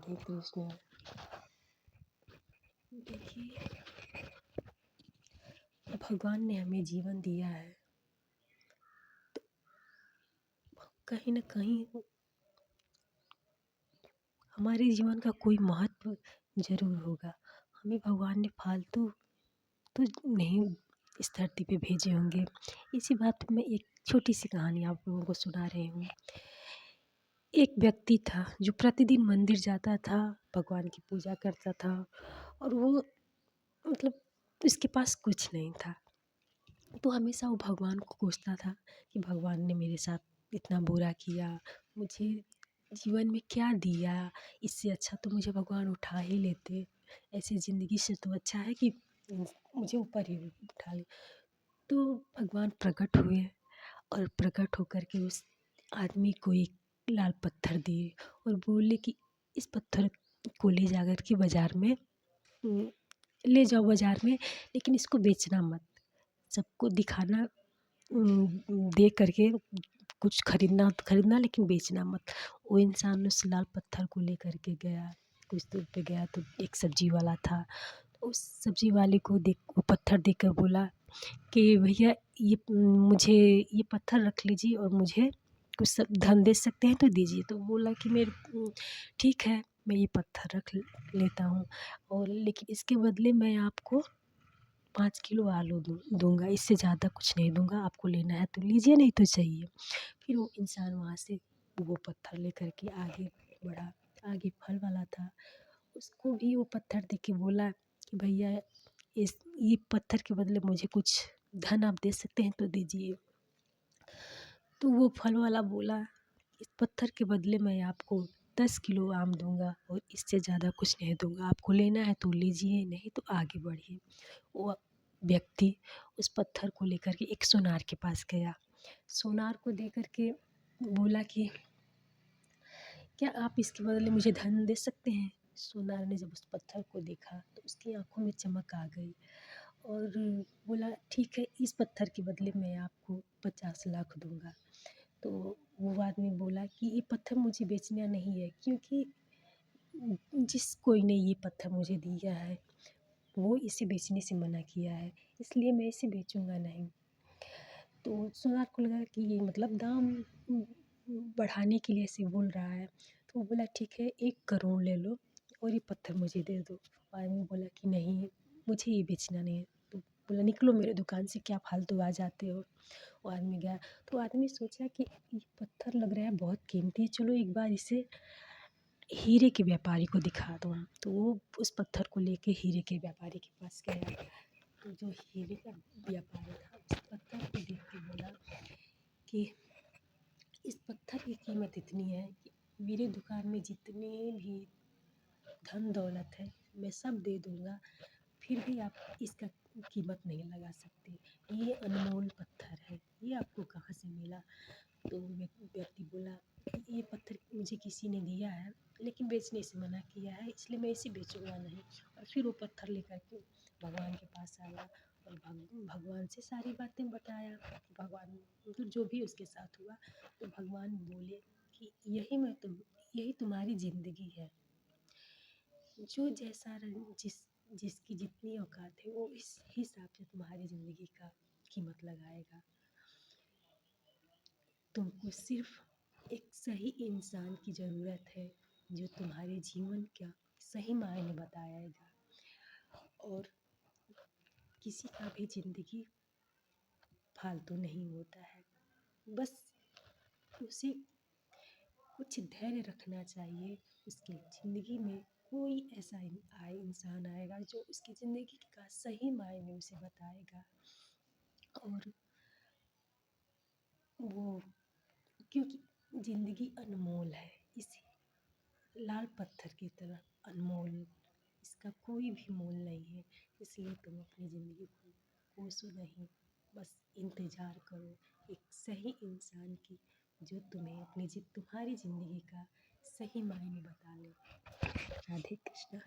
राधे कृष्ण। देखिए, भगवान ने हमें जीवन दिया है, कहीं न कहीं हमारे जीवन का कोई महत्व ज़रूर होगा। हमें भगवान ने फालतू तो नहीं इस धरती पे भेजे होंगे। इसी बात पे मैं एक छोटी-सी कहानी आप लोगों को सुना रही हूँ। एक व्यक्ति था जो प्रतिदिन मंदिर जाता था, भगवान की पूजा करता था और वो मतलब उसके पास कुछ नहीं था। तो हमेशा वो भगवान को कोसता था कि भगवान ने मेरे साथ इतना बुरा किया, मुझे जीवन में क्या दिया, इससे अच्छा तो मुझे भगवान उठा ही लेते। ऐसी ज़िंदगी से तो अच्छा है कि मुझे ऊपर ही उठा ले। तो भगवान प्रकट हुए और प्रकट होकर के उस आदमी को एक लाल पत्थर दिए और बोले कि इस पत्थर को ले जाकर के बाज़ार में ले जाओ बाज़ार में, लेकिन इसको बेचना मत। सबको दिखाना, दे करके कुछ खरीदना लेकिन बेचना मत। वो इंसान उस लाल पत्थर को लेकर के गया। कुछ दूर पे गया तो एक सब्जी वाला था। उस सब्जी वाले को वो पत्थर देकर बोला कि भैया ये मुझे ये पत्थर रख लीजिए और मुझे कुछ सब धन दे सकते हैं तो दीजिए। तो बोला कि ठीक है, मैं ये पत्थर रख लेता हूँ और लेकिन इसके बदले मैं आपको 5 किलो आलू दूँगा, इससे ज़्यादा कुछ नहीं दूँगा। आपको लेना है तो लीजिए, नहीं तो चाहिए। फिर वो इंसान वहाँ से वो पत्थर लेकर के आगे बढ़ा। आगे फल वाला था, उसको भी वो पत्थर देके के बोला कि भैया ये पत्थर के बदले मुझे कुछ धन आप दे सकते हैं तो दीजिए। तो वो फल वाला बोला, इस पत्थर के बदले मैं आपको 10 किलो आम दूँगा और इससे ज़्यादा कुछ नहीं दूँगा। आपको लेना है तो लीजिए, नहीं तो आगे बढ़िए। वो व्यक्ति उस पत्थर को लेकर के एक सोनार के पास गया। सोनार को देकर के बोला कि क्या आप इसके बदले मुझे धन दे सकते हैं? सोनार ने जब उस पत्थर को देखा तो उसकी आँखों में चमक आ गई और बोला ठीक है, इस पत्थर के बदले मैं आपको 50 लाख दूँगा। तो वो आदमी बोला कि ये पत्थर मुझे बेचना नहीं है, क्योंकि जिस कोई ने ये पत्थर मुझे दिया है वो इसे बेचने से मना किया है, इसलिए मैं इसे बेचूँगा नहीं। तो सोनार को लगा कि ये मतलब दाम बढ़ाने के लिए ऐसे बोल रहा है। तो वो बोला ठीक है, 1 करोड़ ले लो और ये पत्थर मुझे दे दो। आदमी बोला कि नहीं, मुझे ये बेचना नहीं है। तो बोला निकलो मेरे दुकान से, क्या फालतू आ जाते हो। वो आदमी गया। तो आदमी सोचा कि ये पत्थर लग रहा है बहुत कीमती है, चलो एक बार इसे हीरे के व्यापारी को दिखा दूँ। तो वो उस पत्थर को लेके हीरे के व्यापारी के पास गया। तो जो हीरे का व्यापारी था उस पत्थर को देख के बोला कि इस पत्थर की कीमत इतनी है कि मेरे दुकान में जितने भी धन दौलत है मैं सब दे दूँगा, फिर भी आप इसका कीमत नहीं लगा सकते। ये अनमोल पत्थर है, ये आपको कहाँ से मिला? तो व्यक्ति बोला कि ये पत्थर मुझे किसी ने दिया है, लेकिन बेचने से मना किया है, इसलिए मैं इसे बेचूँगा नहीं। और फिर वो पत्थर लेकर के भगवान के पास आया और भगवान से सारी बातें बताया। भगवान मतलब जो भी उसके साथ हुआ, तो भगवान बोले कि यही तुम्हारी ज़िंदगी है। जो जैसा रंग जिसकी जितनी औकात है वो इस हिसाब से तुम्हारी ज़िंदगी का कीमत लगाएगा। तुमको सिर्फ एक सही इंसान की ज़रूरत है जो तुम्हारे जीवन का सही मायने बताएगा। और किसी का भी ज़िंदगी फालतू नहीं होता है, बस उसे कुछ धैर्य रखना चाहिए। उसकी ज़िंदगी में कोई ऐसा इंसान आएगा जो उसकी ज़िंदगी का सही मायने उसे बताएगा। और वो क्योंकि ज़िंदगी अनमोल है, इसी लाल पत्थर की तरह अनमोल, इसका कोई भी मोल नहीं है। इसलिए तुम अपनी ज़िंदगी को कोसो नहीं, बस इंतज़ार करो एक सही इंसान की जो तुम्हारी ज़िंदगी का सही मायने बता ले। राधे कृष्णा।